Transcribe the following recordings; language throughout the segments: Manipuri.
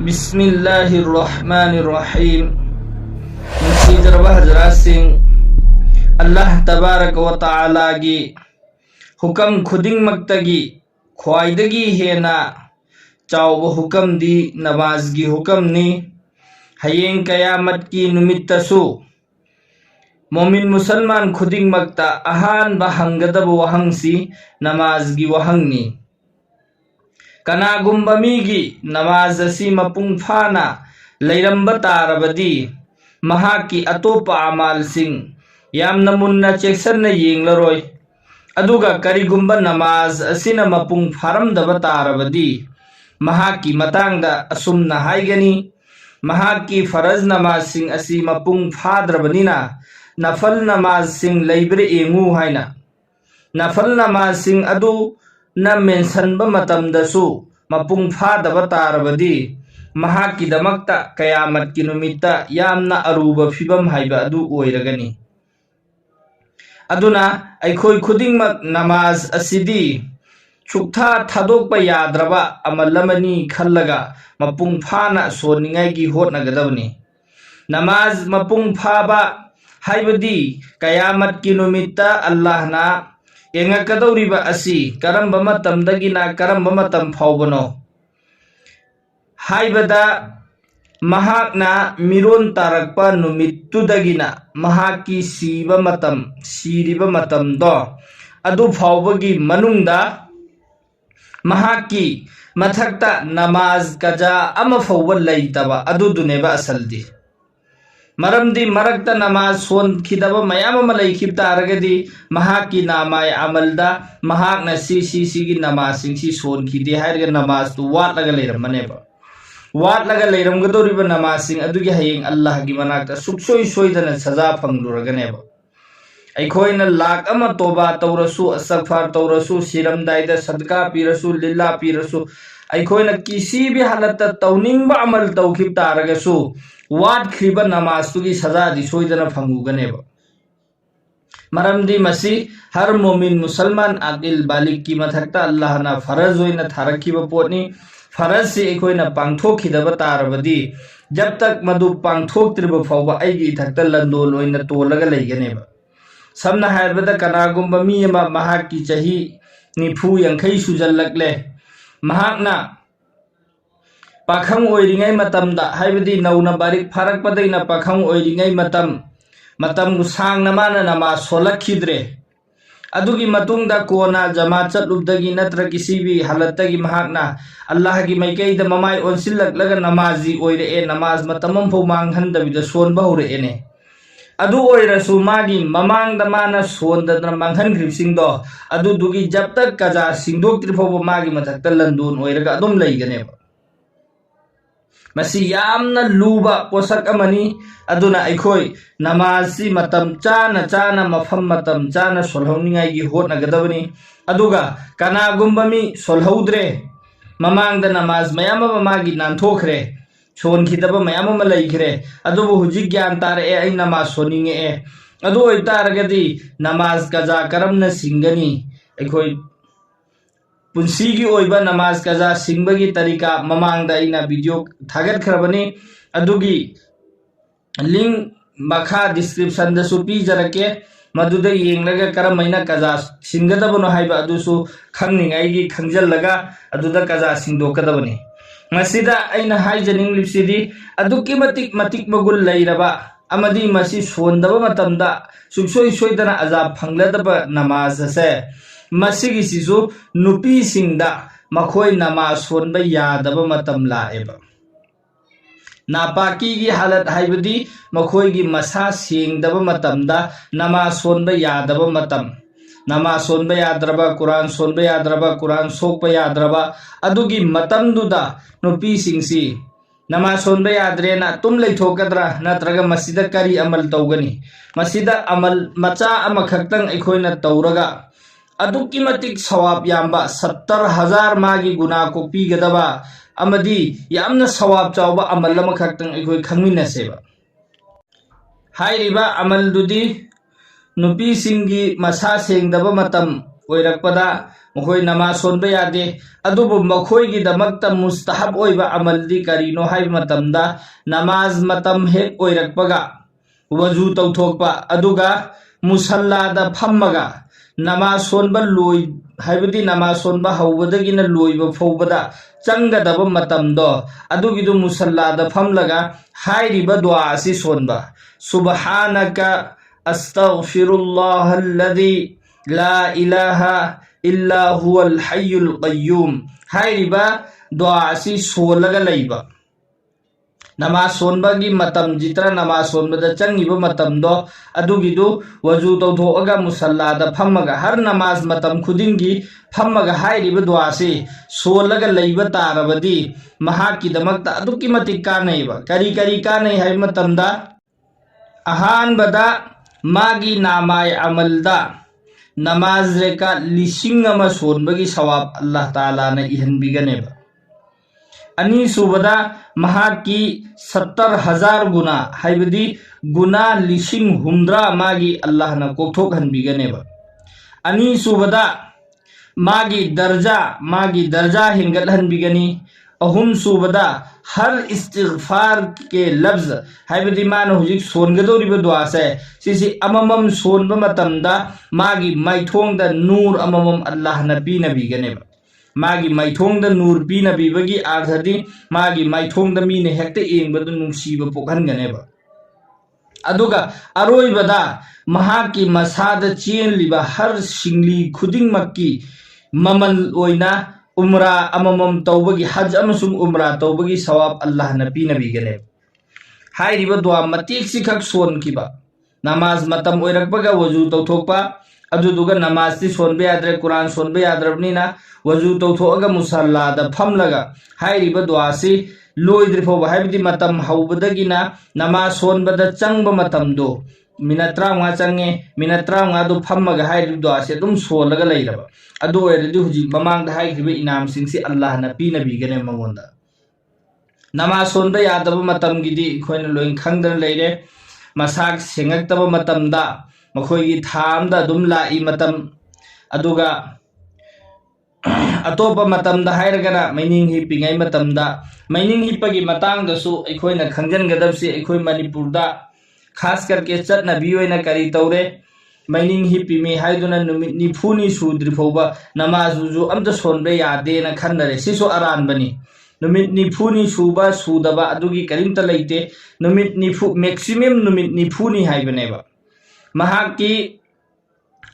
Bismillahirrahmanirrahim. Nungsidaraba Hazratsing Allah Tabaraka wa Ta'ala gi hukam khudingmaktagi khwaidagi hena chawba hukamdi namazgi hukamni. Hayeng kayamat ki numittasu Momin Musalman khudingmakta ahanba hanggadaba wahangsi namazgi wahangni. Kanagumba migi namaz asi mapung phana leiramba tarabadi mahaki atopa amal sing yamna munna cheksanna yenglaroi. Aduga karigumba namaz asina mapung pharamdaba tarabadi mahaki matangda asumna haigani mahaki faraz namaz sing asi mapung phadrabanina nafal namaz sing leibre engu haina. Nafal namaz sing adu na mensanba matamdasu mapung phadaba tarabadi mahaki damakta kayamat kinumita yamna aruba fibam haiba adu oiragani. Aduna aikhoi khudingmak namaz asidi chuktha thadokpa yadraba amalamani khallaga mapung phana soningai gi hotnagadabani. Namaz mapung phaba haibadi kayamat kinumita Allah na engakadawriba asi karamba matamdagina karamba matam phawbano haibada mahakna miron tarakpa numittudagina mahaki siriba matam do adu phawbagi manungda mahaki mathakta namaz kaja ama phawba leitaba adu duneba asaldi. Maramdi marakta namaz son khidaba mayam ama leikhib taragadi mahaki namai amalda mahakna si gi namaz sing si son khide hairga namaz tu watlaga leirammaneba. Watlaga leiramgadoriba namaz sing adugi hayeng Allah gi manakta suksoi soidana saja phangduraganeba. Aikhoina lak ama toba tawrasu astaghfar tawrasu siramdaida sadqa pirasu lillah pirasu aikhoina kisi bi halatta tawningba amal tawkhib taragasu wat khriba namaz tugi saja di soidana phanguganeba. Maramdi masi har mu'min musalman aqil balik ki mathakta Allah na faraz oina tharakhiba potni faraz se aikhoina pangthokhidaba tarabadi jab tak madu pangthoktriba phawba aigi thakta landol oina tolaga leiganeba. Samna haibada kanagumba mi ama mahaki chahi nifu yankhai sujallakle mahakna pakhang oiringai matamda haibadi nauna barik farak padaina pakhang oiringai matam sang namana nama solakhidre adugi matungda kona jama chatlubdagi natra kisibi halattagi mahakna Allah gi maikaida mamai onsillaklaga namazi oire namaz matamam phau manghandabida sonba hore adu oirasu magi mamangda mana sondadna manghan singdo adu dugi jabtak kaja singdok trifo magi mathakta landun oiraga adum leiganeba. Masi yamna luba posak amani aduna aikhoi namazi matam chana mafam matam chana solhauningai gi hotnagadabani aduga kanagumba mi solhaudre mamangda namaz mayama magi nanthokre son khidaba mayama malaikre adubu hujik gyan tare ai namaz soninge adu oitaragadi namaz kaja karamna singani aikhoi punsigi oiba namaz kaja singbagi tarika mamangda ina video thagat khrabani adugi link makha description da su pi jarake maduda yenglaga karamaina kaja singadabano haiba adusu khangningai gi khangjallaga aduda kaja singdokadabani. Masida aina haijaning lipsidi aduki matik magul leiraba amadi masi sondaba matamda suksoi soidana azab phangladaba namaz ase masigi sisu nupi singda makhoi namaz sonba yadaba matam laeba. Napaki gi halat haibadi makhoi gi masa singdaba matamda namaz sonba yadaba matam. Namaz sonba yadraba Quran sonba yadraba Quran sokpa yadraba adugi matamduda nupi singsi namaz sonba yadrena tum leithokadra natraga masida kari amal tawgani masida amal macha ama khaktang aikhoina tawraga aduki matik sawab yamba 70,000 magi guna ko pigadaba amadi yamna sawab chawba amal lama khaktang aikoi khangminaseba. Hairiba amal dudi nupi singi masa sengdaba matam ओइरकपदा मखोय नमाज सोनबा यादे अदुबु मखोयगिदमक्ता मुस्तहब ओइबा अमलदी करिनो हाइब मतमदा नमाज मतम हेक ओइरकपगा वजू तौथोकपा अदुगा मुसल्लादा फम्मगा नमाज सोनबा लोय हाइबदी नमाज सोनबा हौबदगिना लोयबा फौबदा चंगदब मतमदो अदुगिदु मुसल्लादा फमलगा हाइरिबा दुआ असि सोनबा सुबहानका अस्तगफिरुल्लाहल्लज़ी ला इलाहा इल्ला हुवल हय्युल क़य्यूम हाइरिबा दुआ असि सोलगा लैबा नमाज सोनबगी मतम जित्रा नमाज सोनबदा चंगिबा मतमदो अदुगिदु वजू तौथोअगा मुसल्लादा फम्मगा हर नमाज मतम खुदिंगी फम्मगा हाइरिबा दुआसे सोलगा लैबा तारबदी महाकिदमक्ता अदुकी मतिक कानैबा करी करी कानै हाइ मतमदा अहानबदा मागी नामाय अमलदा नमाज रेका लिसिंग अमा सोनबगी सवाब अल्लाह ताला ने इहनबिगनेबा अनि सुबदा महाकी 70,000 गुना हाइबदी गुना लिसिंग हुंद्रा मागी अल्लाह ना कोथोक हनबिगनेबा अनि सुबदा मागी दर्जा हिंगल हनबिगनी अहुम सुबदा हर इस्तिगफार के लफ्ज हाइबदी मान हुजिक सोनगदोरिबा दुआ से सिसी अममम सोनबा मतमदा मागी माइथोंगदा नूर अममम अल्लाह नबी नबीगनेबा मागी माइथोंगदा नूर पी नबीबगी आर्थदी मागी माइथोंगदा मीने हेक्ते एंगबदु नुंसीबा पोखनगनेबा अदुगा अरोइबदा महाकी मसादा चेनलिबा हर सिंगली खुदिंगमक्की ममल ओइना उमरा अममम तौबगी हज अमसुंग उमरा तौबगी सवाब अल्लाह नबी नबीगने हाइरिबा दुआ मतीक सिखक सोनकिबा नमाज मतम ओइरकबगा वजू तौथोकपा अदुदुगा नमाज ती सोनबे याद्रे कुरान सोनबे याद्रबनीना वजू तौथोअगा मुसल्लादा फमलगा हाइरिबा दुआसी लोइद्रिफोबा हाइबदी मतम हौबदगिना नमाज सोनबदा चंगबा मतमदो मिनट 35 चंगे मिनट 35 दो फम्मगा हाइरिबा दुआसी अदुम सोलगा लैरबा अदु ओइरदि हुजि ममांगदा हाइरिबा इनाम सिंगसी अल्लाह ना पी नबीगने मंगोंदा नमाज सोनबा यादबा मतमगिदि खोइना लोइन खंगदन लैरे मसाक सेंगक्तबा मतमदा मखोइगी थामदा दुम लाई मतम अदुगा अतोप मतमदा हाइरगना मैनिंग हिपिंगै मतमदा मैनिंग हिपगी मतंगदसु अखोइना खंजनगदबसे अखोइ मणिपुरदा खास करके चटनबी ओइना करी तौरे मैनिंग हिपिमी हाइदुना नुमित निफुनी सुद्रिफौबा नमाजुजु अमदा सोनबे यादेना खन्नरे सिसो अरानबनी नुमित निफुनी सुबा सुदबा अदुगी करिमता लैते नुमित निफु मैक्सिमम नुमित निफुनी हाइबनेबा महाकी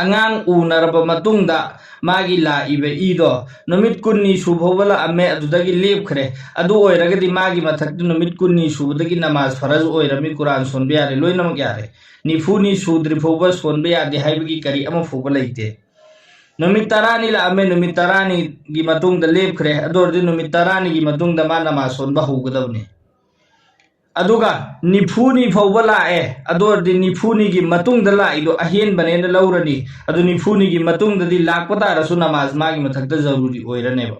अंगांग उनरबा मतुंगदा मागी लाइबे इदो नुमित कुन्नी सुभौबला अमे अदुदगी लेपखरे अदु ओइरगदि मागी मथक्तु नुमित कुन्नी सुबदगी नमाज फरज ओइरमी कुरान सोनबे यारे लोइनमक यारे निफुनी सुद्रिफौबा सोनबे यादे हाइबगी करी अमा फौबा लैते नुमित 10 ला अमे नुमित 10 गी मतुंगदा लेपखरे अदोरदि नुमित 10 गी मतुंगदा मा नमाज सोनबा हौगदबनी अदुगा निफुनी फौबा लाए अदोरदि निफुनी गी मतुंगदा लाइदो अहेन बनेना लौरनी अदु निफुनी गी मतुंगदि लाकपा तारसु नमाज मागी मथक्ता जरूरी ओइरनेबा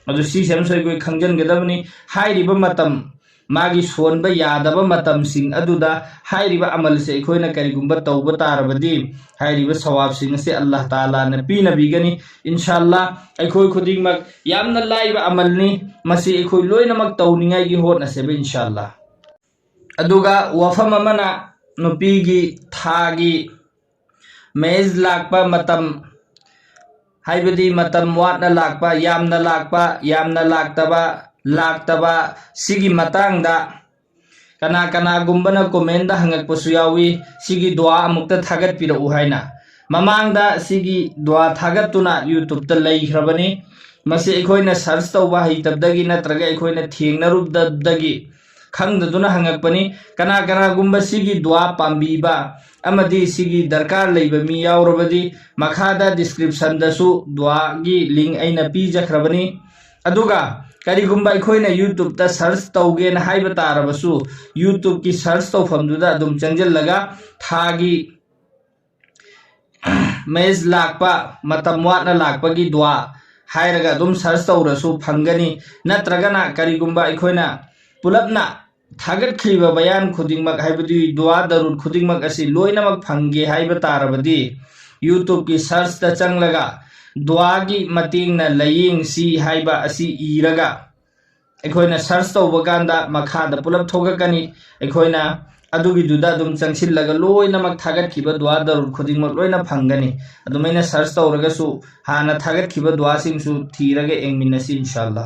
अदु सिसेम सोय कोइ खंजनगदबनी हाइरिबा मतम मागी सोनबा यादबा मतम सिंग अदुदा हाइरिबा अमल से अखोइना करिगुंबा तौबा तारबदी हाइरिबा सवाब सिंग से अल्लाह ताला ने पी नबीगनी इंशाअल्लाह अखोइ खुदिंगमक यामना लाइबा अमलनी मसी अखोइ लोइनमक तौनिंगाई गी होटनसेबा इंशाअल्लाह अदुगा वफम अमना नुपीगी थागी मेज लाकपा मतम हाइबदी मतम वाटना लाकपा यामना लाक्तबा सिगी मतंगदा कना कना गुंबना कमेंट हंगकपसु यावी सिगी दुआ अमुक्ता थागत पिरउ हाइना ममांगदा सिगी दुआ थागतुना यूट्यूब ता लैख्रबनी मसे अखोइना सर्च तौबा हैतबदगी नत्रगा अखोइना थेंगनरुबदगी खंगदुना हंगकपनी कना कना गुंबा सिगी दुआ पांबीबा अमदी सिगी दरकार लैबा मी यावरबदी मखादा डिस्क्रिप्शन दसु दुआ गी लिंक अइना पीजख्रबनी अदुगा करिगुंबा अखोइना यूट्यूब ता सर्च तौगेना हाइबा तारबसु यूट्यूब की सर्च तौफमदुदा अदुम चंगजल्लगा थागी मेज लाकपा मतम वाटना लाकपगी दुआ हाइरगा अदुम सर्च तौरसु फंगनी नत्रगना करिगुंबा अखोइना पुलपना थागतखिबा बयान खुदिंगमक हाइबदी दुआ दरुद खुदिंगमक असि लोइनमक फंगे हाइबा तारबदी यूट्यूब की सर्च ता चंगलगा ꯗꯨꯋꯥꯒꯤ ꯃꯇꯦꯡꯅ ꯂꯥꯌꯦꯡꯁꯤ ꯍꯥꯏꯕ ꯑꯁꯤ ꯏꯔꯒ ꯑꯩꯈꯣꯏꯅ ꯁꯔꯆ ꯇꯧꯕ ꯀꯥꯟꯗ ꯃꯈꯥꯗ ꯄꯨꯂꯞ ꯊꯣꯛꯂꯛꯀꯅꯤ ꯑꯩꯈꯣꯏꯅ ꯑꯗꯨꯒꯤꯗꯨꯗ ꯑꯗꯨꯝ ꯆꯪꯁꯤꯜꯂꯒ ꯂꯣꯏꯅꯃꯛ ꯊꯥꯒꯠꯈꯤꯕ ꯗꯨꯋꯥ ꯗꯔꯨꯗ ꯈꯨꯗꯤꯡꯃꯛ ꯂꯣꯏꯅ ꯐꯪꯒꯅꯤ ꯑꯗꯨꯃꯥꯏꯅ ꯁꯔꯆ ꯇꯧꯔꯒꯁꯨ ꯍꯥꯟꯅ ꯊꯥꯒꯠꯈꯤꯕ ꯗꯨꯋꯥꯁꯤꯡꯁꯨ ꯊꯤꯔꯒ ꯌꯦꯡꯃꯤꯟꯅꯁꯤ ꯏꯟꯁꯥꯜꯂꯥ